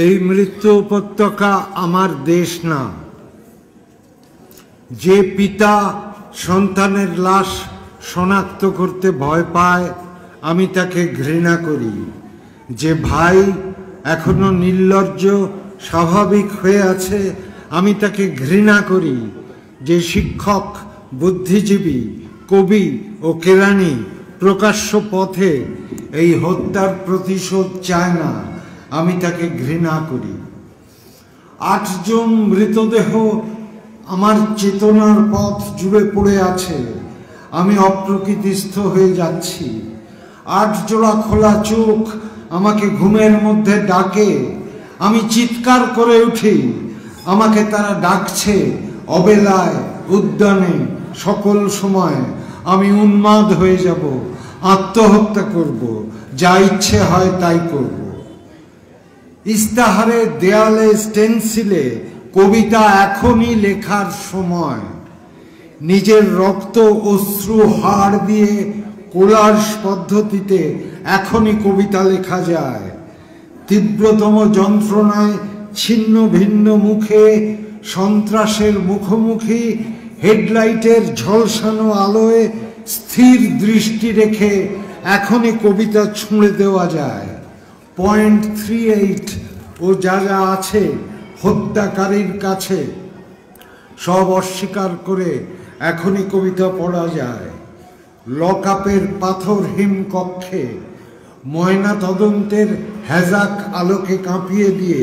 এই মৃত্যু উপত্যকা আমার দেশ না। যে পিতা সন্তানের লাশ শনাক্ত করতে ভয় পায় আমি তাকে ঘৃণা করি। যে ভাই এখনো নির্লজ্জ স্বাভাবিক হয়ে আছে আমি তাকে ঘৃণা করি। যে শিক্ষক, বুদ্ধিজীবী, কবি ও কেরানি প্রকাশ্য পথে এই হত্যার প্রতিশোধ চায় না আমি তাকে ঘৃণা করি। ৮ জন মৃতদেহ আমার চেতনার পথ জুড়ে পড়ে আছে। আমি অপ্রকৃতিস্থ হয়ে যাচ্ছি। ৮ জোড়া খোলা চোখ আমাকে ঘুমের মধ্যে ডাকে। আমি চিৎকার করে উঠি। আমাকে তারা ডাকছে অবেলায়, উদ্যানে, সকল সময়। আমি উন্মাদ হয়ে যাব, আত্মহত্যা করব, যা ইচ্ছে হয় তাই করব। ইস্তাহারে, দেয়ালে, স্টেনসিলে কবিতা এখনই লেখার সময়। নিজের রক্ত, অশ্রু, হাড় দিয়ে কোলাজ পদ্ধতিতে এখনই কবিতা লেখা যায়। তীব্রতম যন্ত্রণায় ছিন্ন ভিন্ন মুখে সন্ত্রাসের মুখোমুখি হেডলাইটের ঝলসানো আলোয় স্থির দৃষ্টি রেখে এখনই কবিতা ছুঁড়ে দেওয়া যায়। .38 ও যা যা আছে হত্যাকারীর কাছে সব অস্বীকার করে এখনই কবিতা পড়া যায়। লকআপের পাথরহীন কক্ষে ময়না তদন্তের হ্যাজাক আলোকে কাঁপিয়ে দিয়ে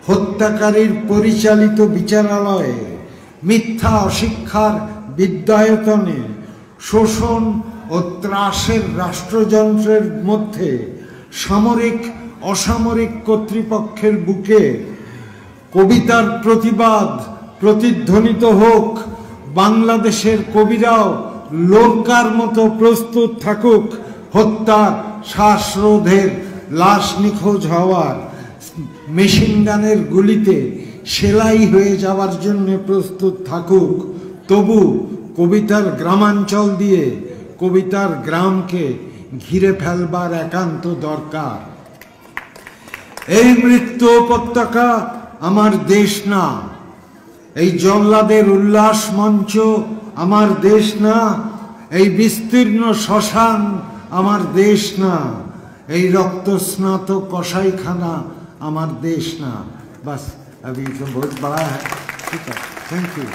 হত্যাকারীর পরিচালিত বিচারালয়ে মিথ্যা অশিক্ষার বিদ্যায়তনে শোষণ ও ত্রাসের রাষ্ট্রযন্ত্রের মধ্যে সামরিক অসামরিক কর্তৃপক্ষের বুকে কবিতার প্রতিবাদ প্রতিধ্বনিত হোক। বাংলাদেশের কবিরাও লোরকার মতো প্রস্তুত থাকুক। হত্যা, শ্বাসরোধের, লাশ নিখোঁজ হওয়ার, মেশিনগানের গুলিতে সেলাই হয়ে যাওয়ার জন্য প্রস্তুত থাকুক। তবু কবিতার গ্রামাঞ্চল দিয়ে কবিতার গ্রামকে ঘিরে ফেলবার একান্ত দরকার। এই মৃত্যু উপত্যকা আমার দেশ না। এই জল্লাদের উল্লাস মঞ্চ আমার দেশ না। এই বিস্তীর্ণ শ্মশান আমার দেশ না। এই রক্তস্নাত কসাইখানা আমার দেশ না। बस अभी तो बहुत बड़ा है। ठीक है, थैंक यू।